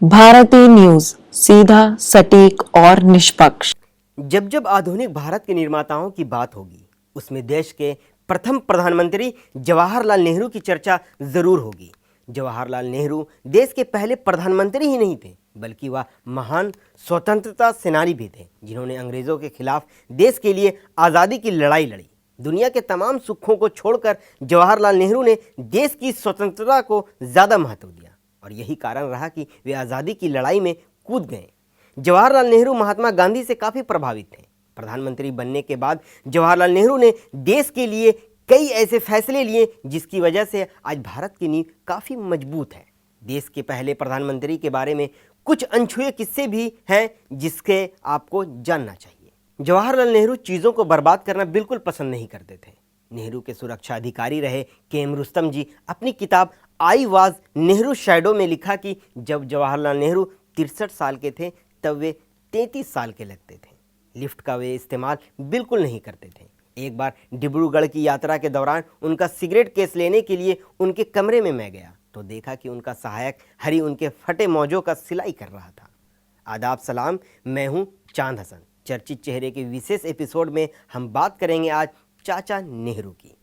भारतीय न्यूज, सीधा, सटीक और निष्पक्ष। जब जब आधुनिक भारत के निर्माताओं की बात होगी, उसमें देश के प्रथम प्रधानमंत्री जवाहरलाल नेहरू की चर्चा जरूर होगी। जवाहरलाल नेहरू देश के पहले प्रधानमंत्री ही नहीं थे, बल्कि वह महान स्वतंत्रता सेनानी भी थे, जिन्होंने अंग्रेजों के खिलाफ देश के लिए आज़ादी की लड़ाई लड़ी। दुनिया के तमाम सुखों को छोड़कर जवाहरलाल नेहरू ने देश की स्वतंत्रता को ज़्यादा महत्व दिया, और यही कारण रहा कि वे आज़ादी की लड़ाई में कूद गए। जवाहरलाल नेहरू महात्मा गांधी से काफ़ी प्रभावित थे। प्रधानमंत्री बनने के बाद जवाहरलाल नेहरू ने देश के लिए कई ऐसे फैसले लिए जिसकी वजह से आज भारत की नींव काफ़ी मजबूत है। देश के पहले प्रधानमंत्री के बारे में कुछ अनछुए किस्से भी हैं जिसके आपको जानना चाहिए। जवाहरलाल नेहरू चीज़ों को बर्बाद करना बिल्कुल पसंद नहीं करते थे। नेहरू के सुरक्षा अधिकारी रहे के.एम. रुस्तम जी अपनी किताब आई वाज नेहरू शैडो में लिखा कि जब जवाहरलाल नेहरू 63 साल के थे तब वे 33 साल के लगते थे। लिफ्ट का वे इस्तेमाल बिल्कुल नहीं करते थे। एक बार डिब्रूगढ़ की यात्रा के दौरान उनका सिगरेट केस लेने के लिए उनके कमरे में मैं गया तो देखा कि उनका सहायक हरी उनके फटे मौजों का सिलाई कर रहा था। आदाब सलाम, मैं हूँ चांद हसन। चर्चित चेहरे के विशेष एपिसोड में हम बात करेंगे आज चाचा नेहरू की।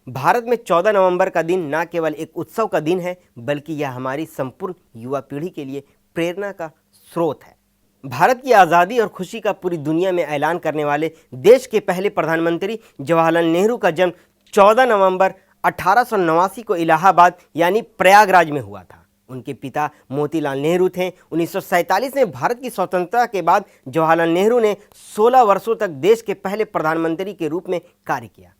भारत में 14 नवंबर का दिन न केवल एक उत्सव का दिन है, बल्कि यह हमारी संपूर्ण युवा पीढ़ी के लिए प्रेरणा का स्रोत है। भारत की आज़ादी और खुशी का पूरी दुनिया में ऐलान करने वाले देश के पहले प्रधानमंत्री जवाहरलाल नेहरू का जन्म 14 नवंबर 1889 को इलाहाबाद यानी प्रयागराज में हुआ था। उनके पिता मोतीलाल नेहरू थे। 1947 में भारत की स्वतंत्रता के बाद जवाहरलाल नेहरू ने 16 वर्षों तक देश के पहले प्रधानमंत्री के रूप में कार्य किया।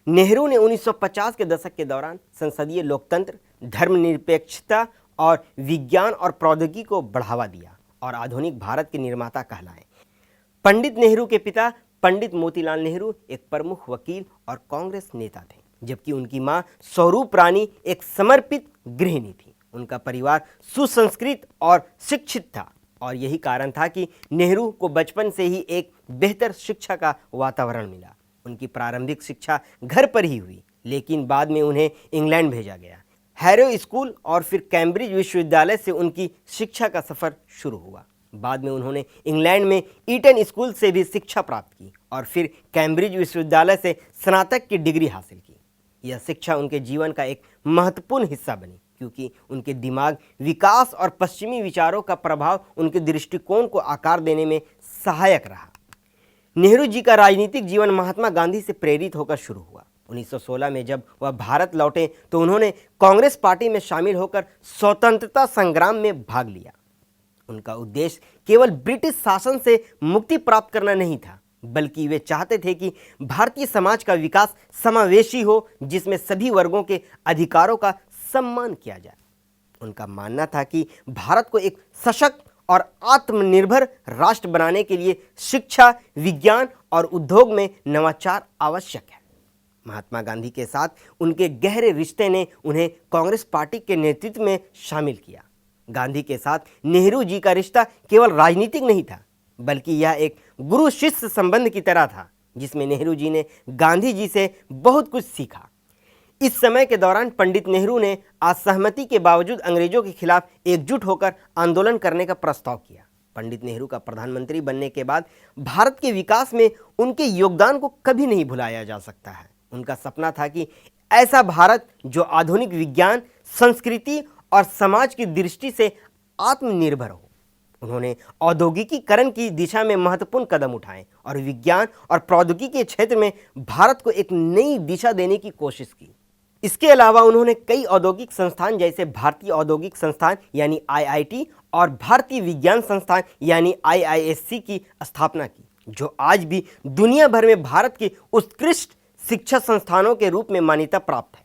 नेहरू ने 1950 के दशक के दौरान संसदीय लोकतंत्र, धर्मनिरपेक्षता और विज्ञान और प्रौद्योगिकी को बढ़ावा दिया और आधुनिक भारत के निर्माता कहलाए। पंडित नेहरू के पिता पंडित मोतीलाल नेहरू एक प्रमुख वकील और कांग्रेस नेता थे, जबकि उनकी मां स्वरूप रानी एक समर्पित गृहिणी थी। उनका परिवार सुसंस्कृत और शिक्षित था और यही कारण था कि नेहरू को बचपन से ही एक बेहतर शिक्षा का वातावरण मिला। उनकी प्रारंभिक शिक्षा घर पर ही हुई, लेकिन बाद में उन्हें इंग्लैंड भेजा गया। हैरो स्कूल और फिर कैम्ब्रिज विश्वविद्यालय से उनकी शिक्षा का सफ़र शुरू हुआ। बाद में उन्होंने इंग्लैंड में ईटन स्कूल से भी शिक्षा प्राप्त की और फिर कैम्ब्रिज विश्वविद्यालय से स्नातक की डिग्री हासिल की। यह शिक्षा उनके जीवन का एक महत्वपूर्ण हिस्सा बनी, क्योंकि उनके दिमाग विकास और पश्चिमी विचारों का प्रभाव उनके दृष्टिकोण को आकार देने में सहायक रहा। नेहरू जी का राजनीतिक जीवन महात्मा गांधी से प्रेरित होकर शुरू हुआ। 1916 में जब वह भारत लौटे तो उन्होंने कांग्रेस पार्टी में शामिल होकर स्वतंत्रता संग्राम में भाग लिया। उनका उद्देश्य केवल ब्रिटिश शासन से मुक्ति प्राप्त करना नहीं था, बल्कि वे चाहते थे कि भारतीय समाज का विकास समावेशी हो, जिसमें सभी वर्गों के अधिकारों का सम्मान किया जाए। उनका मानना था कि भारत को एक सशक्त और आत्मनिर्भर राष्ट्र बनाने के लिए शिक्षा, विज्ञान और उद्योग में नवाचार आवश्यक है। महात्मा गांधी के साथ उनके गहरे रिश्ते ने उन्हें कांग्रेस पार्टी के नेतृत्व में शामिल किया। गांधी के साथ नेहरू जी का रिश्ता केवल राजनीतिक नहीं था, बल्कि यह एक गुरु शिष्य संबंध की तरह था, जिसमें नेहरू जी ने गांधी जी से बहुत कुछ सीखा। इस समय के दौरान पंडित नेहरू ने असहमति के बावजूद अंग्रेजों के खिलाफ एकजुट होकर आंदोलन करने का प्रस्ताव किया। पंडित नेहरू का प्रधानमंत्री बनने के बाद भारत के विकास में उनके योगदान को कभी नहीं भुलाया जा सकता है। उनका सपना था कि ऐसा भारत जो आधुनिक विज्ञान, संस्कृति और समाज की दृष्टि से आत्मनिर्भर हो। उन्होंने औद्योगिकीकरण की दिशा में महत्वपूर्ण कदम उठाए और विज्ञान और प्रौद्योगिकी के क्षेत्र में भारत को एक नई दिशा देने की कोशिश की। इसके अलावा उन्होंने कई औद्योगिक संस्थान जैसे भारतीय औद्योगिक संस्थान यानी आईआईटी और भारतीय विज्ञान संस्थान यानी आईआईएससी की स्थापना की, जो आज भी दुनिया भर में भारत के उत्कृष्ट शिक्षा संस्थानों के रूप में मान्यता प्राप्त है।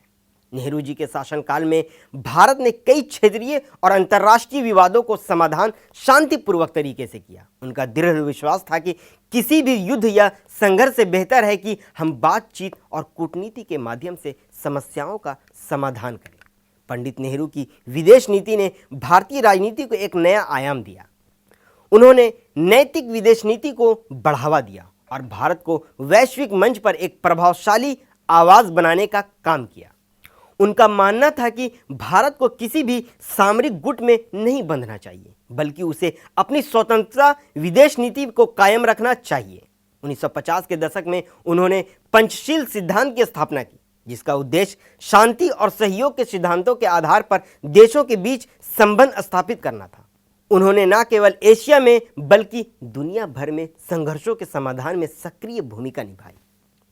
नेहरू जी के शासनकाल में भारत ने कई क्षेत्रीय और अंतर्राष्ट्रीय विवादों को समाधान शांतिपूर्वक तरीके से किया। उनका दृढ़ विश्वास था कि किसी भी युद्ध या संघर्ष से बेहतर है कि हम बातचीत और कूटनीति के माध्यम से समस्याओं का समाधान करें। पंडित नेहरू की विदेश नीति ने भारतीय राजनीति को एक नया आयाम दिया। उन्होंने नैतिक विदेश नीति को बढ़ावा दिया और भारत को वैश्विक मंच पर एक प्रभावशाली आवाज बनाने का काम किया। उनका मानना था कि भारत को किसी भी सामरिक गुट में नहीं बंधना चाहिए, बल्कि उसे अपनी स्वतंत्रता विदेश नीति को कायम रखना चाहिए। 1950 के दशक में उन्होंने पंचशील सिद्धांत की स्थापना की, जिसका उद्देश्य शांति और सहयोग के सिद्धांतों के आधार पर देशों के बीच संबंध स्थापित करना था। उन्होंने न केवल एशिया में बल्कि दुनिया भर में संघर्षों के समाधान में सक्रिय भूमिका निभाई।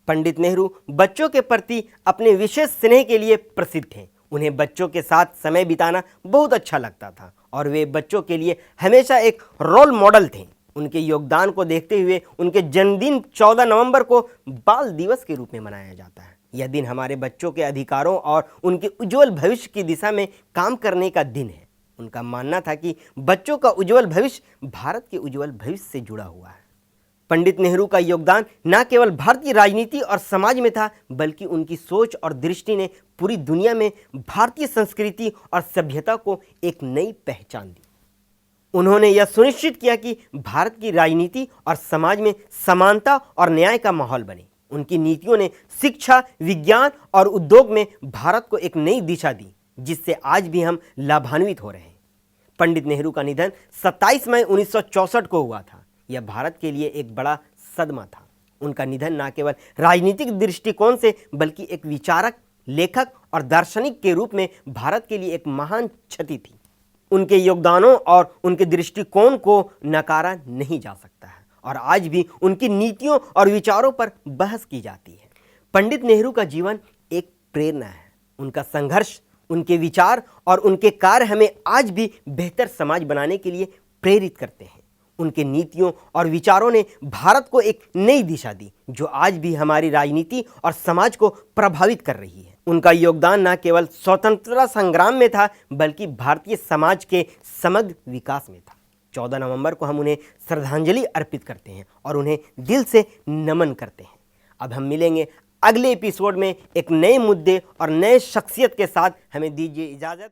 पंडित नेहरू बच्चों के प्रति अपने विशेष स्नेह के लिए प्रसिद्ध थे। उन्हें बच्चों के साथ समय बिताना बहुत अच्छा लगता था और वे बच्चों के लिए हमेशा एक रोल मॉडल थे। उनके योगदान को देखते हुए उनके जन्मदिन 14 नवंबर को बाल दिवस के रूप में मनाया जाता है। यह दिन हमारे बच्चों के अधिकारों और उनके उज्जवल भविष्य की दिशा में काम करने का दिन है। उनका मानना था कि बच्चों का उज्जवल भविष्य भारत के उज्जवल भविष्य से जुड़ा हुआ है। पंडित नेहरू का योगदान न केवल भारतीय राजनीति और समाज में था, बल्कि उनकी सोच और दृष्टि ने पूरी दुनिया में भारतीय संस्कृति और सभ्यता को एक नई पहचान दी। उन्होंने यह सुनिश्चित किया कि भारत की राजनीति और समाज में समानता और न्याय का माहौल बने। उनकी नीतियों ने शिक्षा, विज्ञान और उद्योग में भारत को एक नई दिशा दी, जिससे आज भी हम लाभान्वित हो रहे हैं। पंडित नेहरू का निधन 27 मई 1964 को हुआ था। यह भारत के लिए एक बड़ा सदमा था। उनका निधन न केवल राजनीतिक दृष्टिकोण से बल्कि एक विचारक, लेखक और दार्शनिक के रूप में भारत के लिए एक महान क्षति थी। उनके योगदानों और उनके दृष्टिकोण को नकारा नहीं जा सकता है और आज भी उनकी नीतियों और विचारों पर बहस की जाती है। पंडित नेहरू का जीवन एक प्रेरणा है। उनका संघर्ष, उनके विचार और उनके कार्य हमें आज भी बेहतर समाज बनाने के लिए प्रेरित करते हैं। उनके नीतियों और विचारों ने भारत को एक नई दिशा दी, जो आज भी हमारी राजनीति और समाज को प्रभावित कर रही है। उनका योगदान न केवल स्वतंत्रता संग्राम में था, बल्कि भारतीय समाज के समग्र विकास में था। 14 नवंबर को हम उन्हें श्रद्धांजलि अर्पित करते हैं और उन्हें दिल से नमन करते हैं। अब हम मिलेंगे अगले एपिसोड में एक नए मुद्दे और नए शख्सियत के साथ। हमें दीजिए इजाज़त।